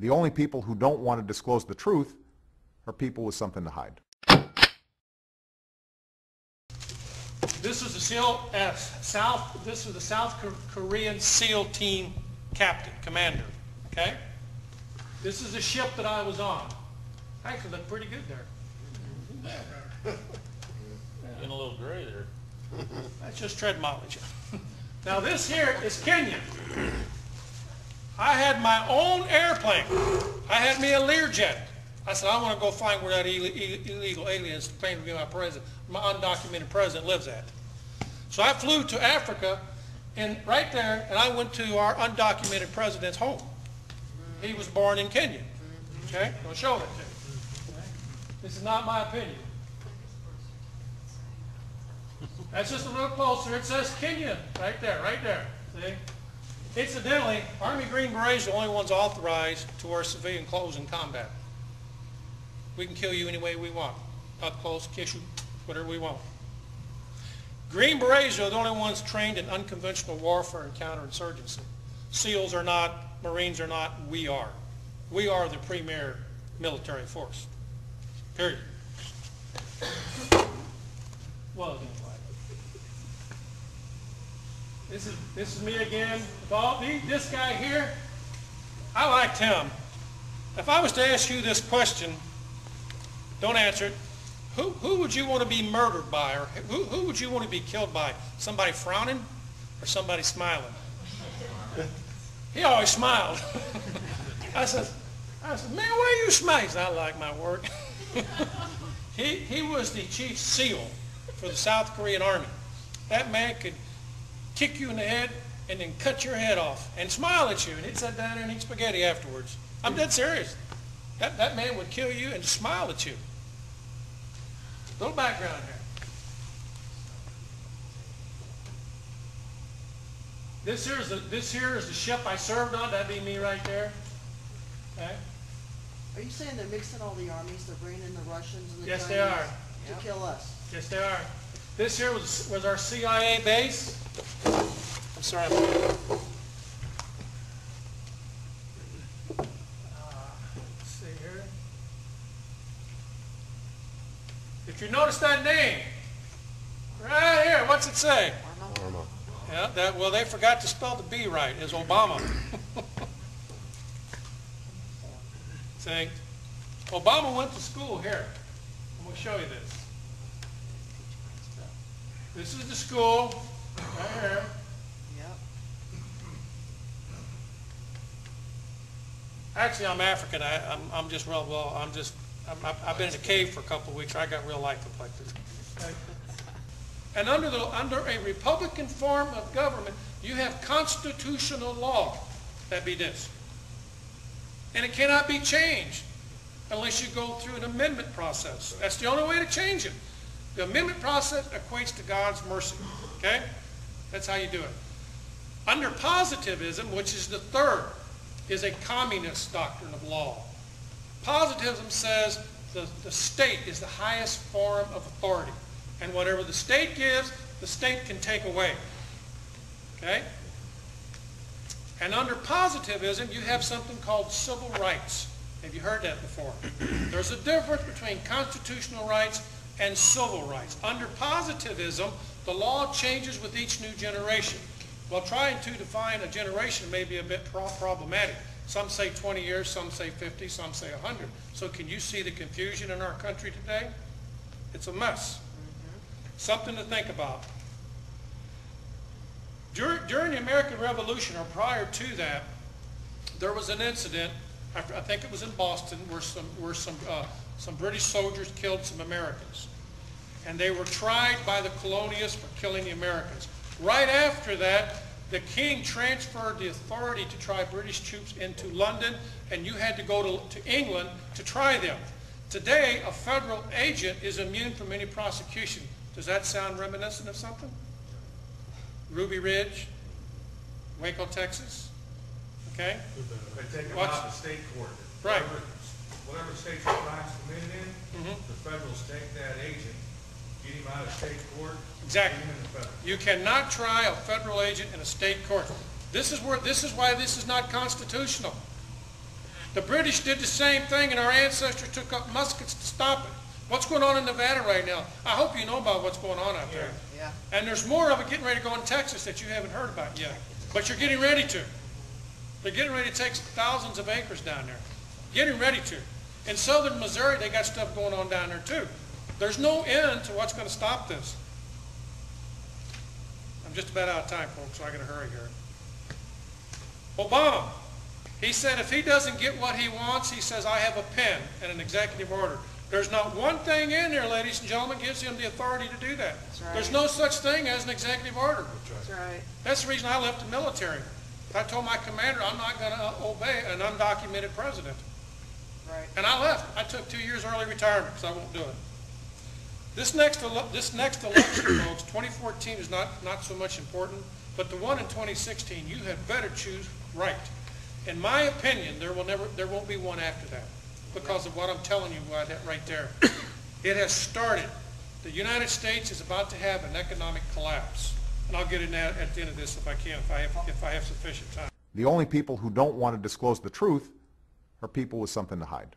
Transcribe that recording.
The only people who don't want to disclose the truth are people with something to hide. This is the South Korean SEAL team captain, commander. Okay? This is the ship that I was on. Actually looked pretty good there. Getting a little gray there. That's just tread mileage. Now this here is Kenya. I had my own airplane. I had me a Learjet. I said, I want to go find where that illegal aliens claim to be my undocumented president lives at. So I flew to Africa, and right there, and I went to our undocumented president's home. He was born in Kenya. Okay? I'll show it to you. This is not my opinion. That's just a little closer. It says Kenya right there, right there. See? Incidentally, Army Green Berets are the only ones authorized to wear civilian clothes in combat. We can kill you any way we want. Up close, kiss you, whatever we want. Green Berets are the only ones trained in unconventional warfare and counterinsurgency. SEALs are not, Marines are not, we are. We are the premier military force. Period. Well, anyway. This is me again. This guy here, I liked him. If I was to ask you this question, don't answer it. Who would you want to be murdered by, or who would you want to be killed by? Somebody frowning or somebody smiling? He always smiled. I said, man, why are you smiling? He said, I like my work. He was the chief SEAL for the South Korean Army. That man could kick you in the head and then cut your head off and smile at you, and he'd sit down there and eat spaghetti afterwards. I'm dead serious. That man would kill you and smile at you. Little background here. This here is the ship I served on. That'd be me right there. Okay. Are you saying they're mixing all the armies? They're bringing in the Russians and the Yes, Chinese they are. to kill us? Yes, they are. This here was our CIA base. I'm sorry. Let's see here. If you notice that name, right here, what's it say? Obama. Yeah, well, they forgot to spell the B right. It's Obama. See, Obama went to school here. I'm going to show you this. This is the school right here. Yep. Actually, I'm African. I'm just real well. I've been in a cave for a couple of weeks. I got real light complected. Okay. And under a Republican form of government, you have constitutional law. That be this, and it cannot be changed unless you go through an amendment process. That's the only way to change it. The amendment process equates to God's mercy. Okay, that's how you do it. Under positivism, which is the third, is a communist doctrine of law. Positivism says the state is the highest form of authority. And whatever the state gives, the state can take away. Okay? And under positivism, you have something called civil rights. Have you heard that before? There's a difference between constitutional rights and civil rights. Under positivism, the law changes with each new generation. Well, trying to define a generation may be a bit problematic. Some say 20 years, some say 50, some say 100. So can you see the confusion in our country today? It's a mess. Something to think about. During the American Revolution, or prior to that, there was an incident, I think it was in Boston, where some British soldiers killed some Americans. And they were tried by the colonialists for killing the Americans. Right after that, the king transferred the authority to try British troops into London, and you had to go to England to try them. Today, a federal agent is immune from any prosecution. Does that sound reminiscent of something? Ruby Ridge, Waco, Texas. Okay? They take them out to state court. Right. Whatever state the crime's committed in, the federals take that agent, get him out of state court. Exactly. Get him in the federal. You cannot try a federal agent in a state court. This is why this is not constitutional. The British did the same thing, and our ancestors took up muskets to stop it. What's going on in Nevada right now? I hope you know about what's going on out there. Yeah. And there's more of it getting ready to go in Texas that you haven't heard about yet. But you're getting ready to. They're getting ready to take thousands of acres down there. Getting ready to. In southern Missouri, they got stuff going on down there too. There's no end to what's going to stop this. I'm just about out of time, folks, so I got to hurry here. Obama, he said if he doesn't get what he wants, he says, I have a pen and an executive order. There's not one thing in there, ladies and gentlemen, gives him the authority to do that. That's right. There's no such thing as an executive order. That's right. That's the reason I left the military. I told my commander I'm not going to obey an undocumented president. Right. And I left. I took 2 years early retirement because I won't do it. This next election, folks, 2014 is not so much important, but the one in 2016, you had better choose right. In my opinion, there won't be one after that because of what I'm telling you right there. It has started. The United States is about to have an economic collapse. And I'll get in that at the end of this if I can, if I have sufficient time. The only people who don't want to disclose the truth are people with something to hide.